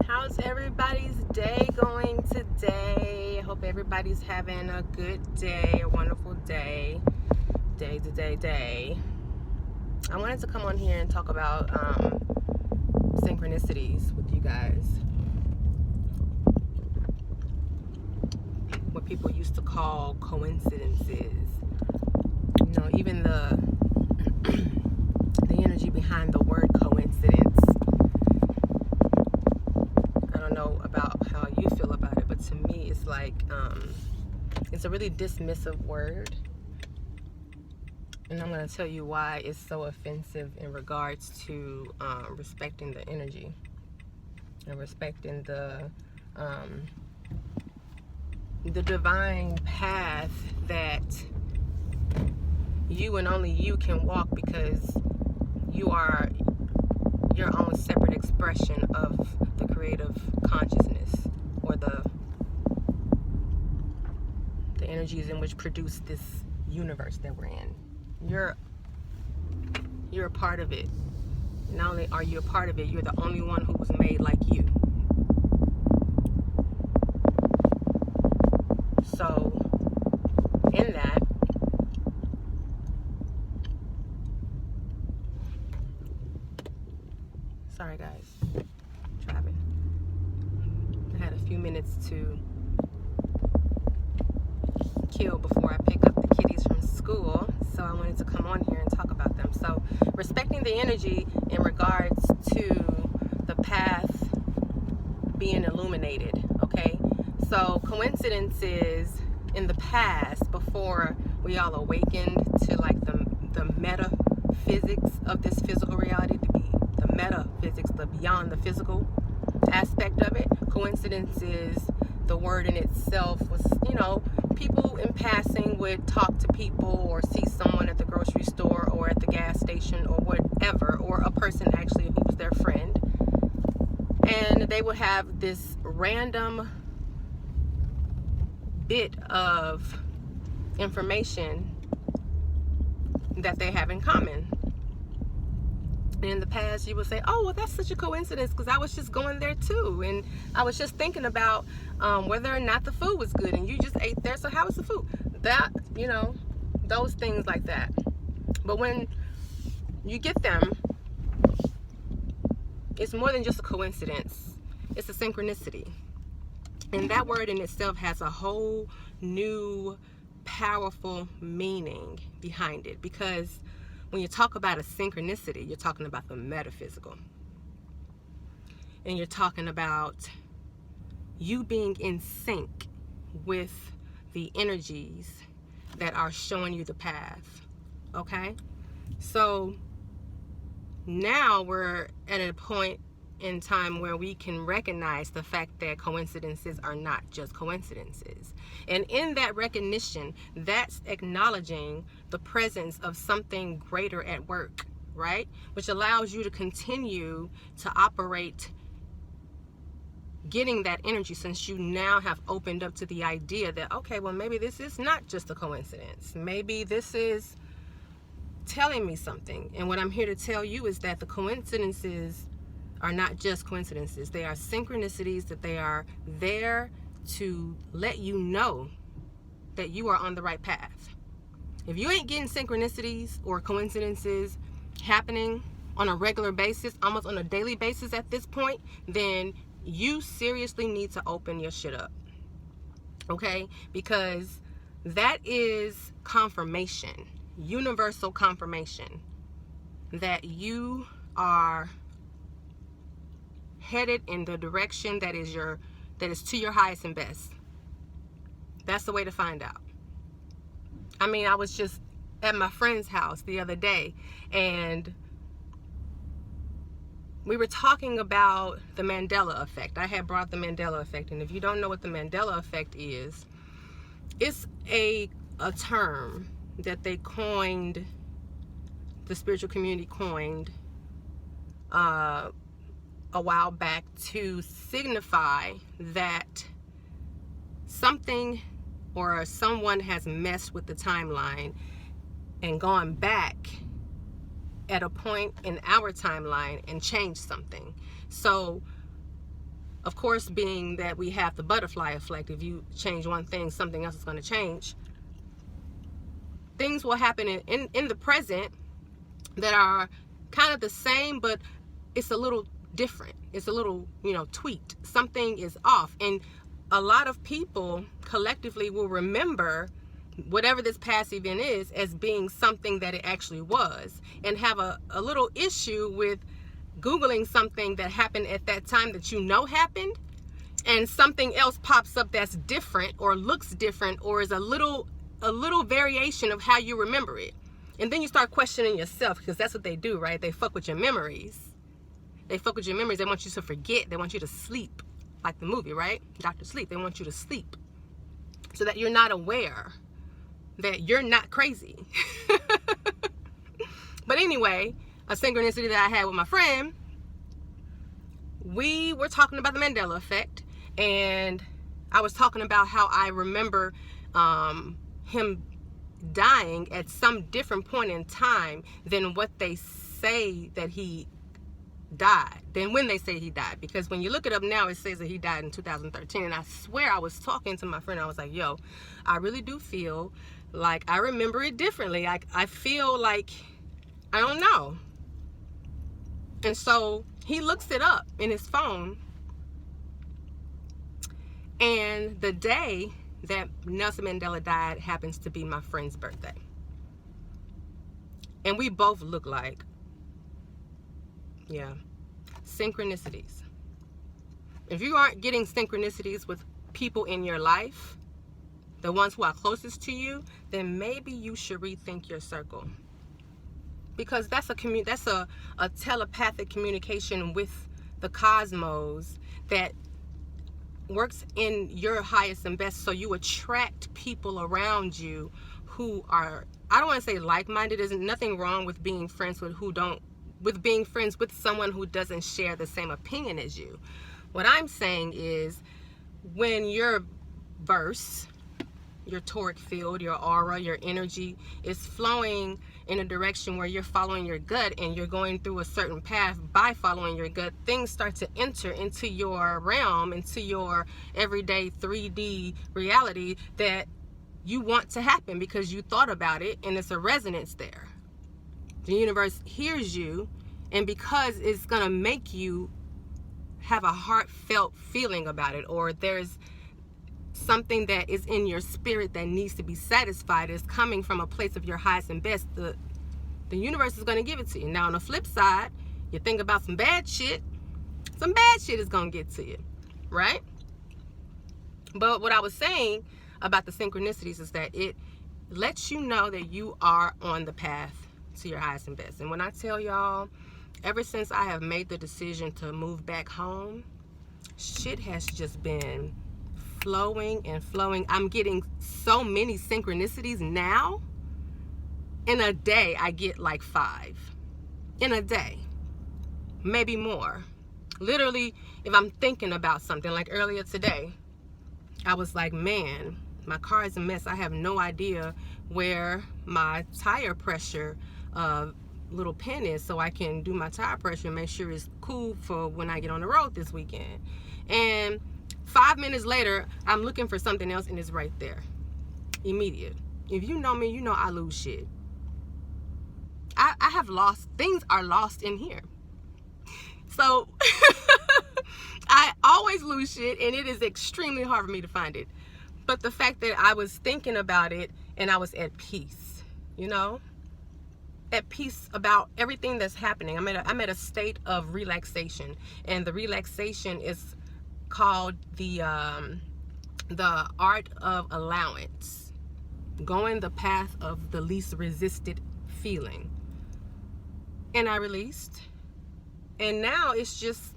How's everybody's day going today? I hope everybody's having a good day, a wonderful day. Day. I wanted to come on here and talk about synchronicities with you guys. What people used to call coincidences. You know, even the energy behind the word coincidence. I don't know about how you feel about it, but to me it's like it's a really dismissive word. And I'm going to tell you why it's so offensive in regards to respecting the energy and respecting the divine path that you and only you can walk, because you are your own separate expression of the creative consciousness, or the energies in which produce this universe that we're in. You're a part of it. Not only are you a part of it, you're the only one who was made like you. So in that, sorry guys, driving. I had a few minutes to kill before I pick up the kiddies from school, so I wanted to come on here and talk about them. So respecting the energy in regards to the path being illuminated, okay? So coincidences in the past, before we all awakened to like the metaphysics of this physical reality, the metaphysics, the beyond the physical aspect of it, coincidences, the word in itself was, you know, people in passing would talk to people or see someone at the grocery store or at the gas station or whatever, or a person actually who was their friend, and they would have this random bit of information that they have in common. In the past, you would say, oh, well, that's such a coincidence because I was just going there too, and I was just thinking about whether or not the food was good, and you just ate there, so how was the food? That, you know, those things like that. But when you get them, it's more than just a coincidence. It's a synchronicity. And that word in itself has a whole new powerful meaning behind it, because when you talk about a synchronicity, you're talking about the metaphysical. And you're talking about you being in sync with the energies that are showing you the path. Okay? So now we're at a point in time where we can recognize the fact that coincidences are not just coincidences. And in that recognition, that's acknowledging the presence of something greater at work, right? Which allows you to continue to operate getting that energy, since you now have opened up to the idea that, okay, well, maybe this is not just a coincidence. Maybe this is telling me something. And what I'm here to tell you is that the coincidences are not just coincidences. They are synchronicities, that they are there to let you know that you are on the right path. If you ain't getting synchronicities or coincidences happening on a regular basis, almost on a daily basis at this point, then you seriously need to open your shit up. Okay? Because that is confirmation, universal confirmation, that you are headed in the direction that is to your highest and best. That's the way to find out. I mean, I was just at my friend's house the other day, and we were talking about the Mandela effect. I had brought the Mandela effect, and if you don't know what the Mandela effect is, it's a term that they coined, the spiritual community coined a while back, to signify that something or someone has messed with the timeline and gone back at a point in our timeline and change something. So, of course, being that we have the butterfly effect, if you change one thing, something else is going to change. Things will happen in the present that are kind of the same, but it's a little different. It's a little, tweaked. Something is off. And a lot of people collectively will remember whatever this past event is as being something that it actually was, and have a little issue with Googling something that happened at that time that happened, and something else pops up that's different or looks different or is a little variation of how you remember it. And then you start questioning yourself, because that's what they do, right? They fuck with your memories. They fuck with your memories. They want you to forget. They want you to sleep, like the movie, right? Dr. Sleep. They want you to sleep so that you're not aware that you're not crazy. But anyway, a synchronicity that I had with my friend, we were talking about the Mandela effect, and I was talking about how I remember him dying at some different point in time than what they say that he died, than when they say he died. Because when you look it up now, it says that he died in 2013. And I swear I was talking to my friend, I was like, yo, I really do feel like I remember it differently. Like, I feel like, I don't know. And so he looks it up in his phone, and the day that Nelson Mandela died happens to be my friend's birthday. And we both look like, synchronicities. If you aren't getting synchronicities with people in your life, the ones who are closest to you, then maybe you should rethink your circle. Because that's a telepathic communication with the cosmos that works in your highest and best. So you attract people around you who are, I don't want to say like-minded. There's nothing wrong with being friends with being friends with someone who doesn't share the same opinion as you. What I'm saying is, when your verse, your toric field, your aura, your energy is flowing in a direction where you're following your gut, and you're going through a certain path by following your gut, things start to enter into your realm, into your everyday 3D reality that you want to happen because you thought about it, and it's a resonance there. The universe hears you, and because it's going to make you have a heartfelt feeling about it, or there's something that is in your spirit that needs to be satisfied, is coming from a place of your highest and best, the universe is going to give it to you. Now, on the flip side, you think about some bad shit is going to get to you, right? But what I was saying about the synchronicities is that it lets you know that you are on the path to your highest and best. And when I tell y'all, ever since I have made the decision to move back home, shit has just been flowing and flowing. I'm getting so many synchronicities now. In a day, I get like 5. In a day. Maybe more. Literally, if I'm thinking about something, like earlier today, I was like, man, my car is a mess. I have no idea where my tire pressure little pin is, so I can do my tire pressure and make sure it's cool for when I get on the road this weekend. And 5 minutes later, I'm looking for something else, and it's right there. Immediate. If you know me, you know I lose shit. I have lost, things are lost in here. So, I always lose shit, and it is extremely hard for me to find it. But the fact that I was thinking about it, and I was at peace, at peace about everything that's happening. I'm at a state of relaxation, and the relaxation is called the art of allowance, going the path of the least resisted feeling. And I released, and now it's just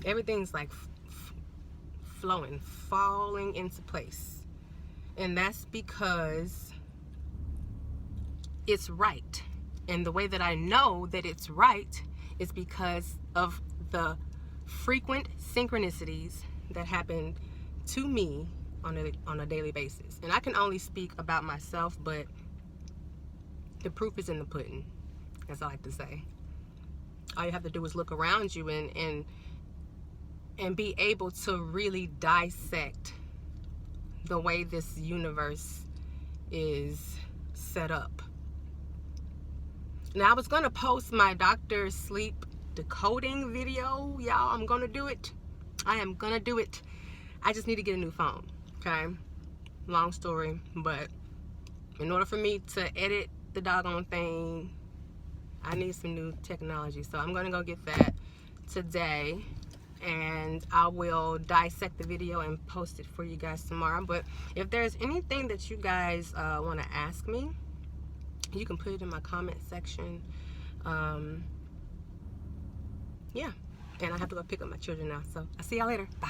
everything's like flowing, falling into place. And that's because it's right. And the way that I know that it's right is because of the frequent synchronicities that happen to me on a daily basis. And I can only speak about myself, but The proof is in the pudding, as I like to say. All you have to do is look around you and be able to really dissect the way this universe is set up. Now, I was gonna post my Dr. Sleep decoding video, y'all. I'm gonna do it. I am gonna do it. I just need to get a new phone, okay? Long story, but in order for me to edit the doggone thing, I need some new technology. So I'm gonna go get that today, and I will dissect the video and post it for you guys tomorrow. But if there's anything that you guys want to ask me, you can put it in my comment section. Yeah, and I have to go pick up my children now, so I'll see y'all later. Bye.